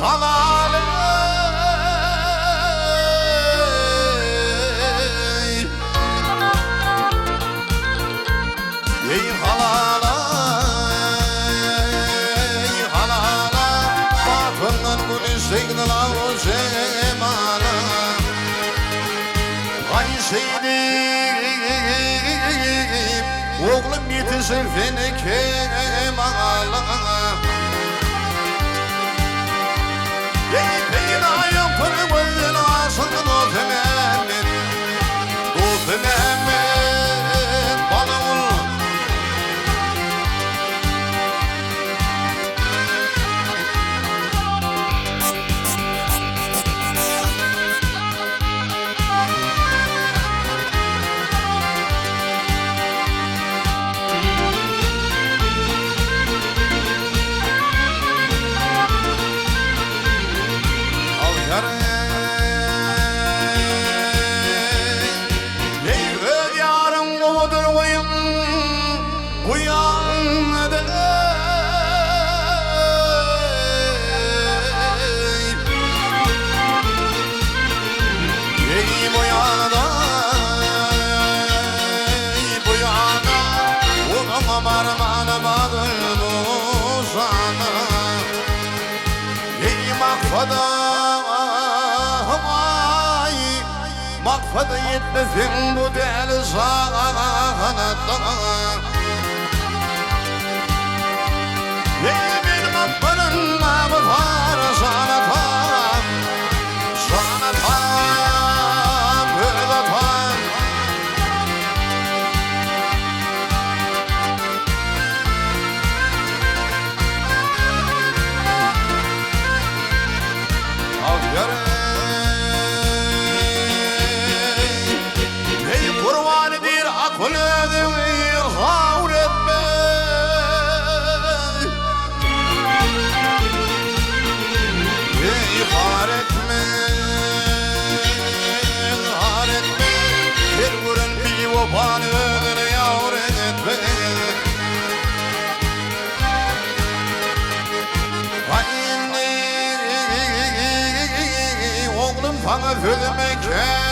halal ey halal ey halal batından gülü seygdiler o zemana ay seydim oğlum yetişir fene kemala ey peyin ayım pırı vayın asıl dost Mehmet dost Mehmet bana ol Makfada yetmesin bu deli sanata ey benim akbarın namı var sanata sanata böyle tan al yere Kulüdüm havr etme Har etme Har etme Bir vurun bir vapan ödür yavr etme Oğlum bana fülmek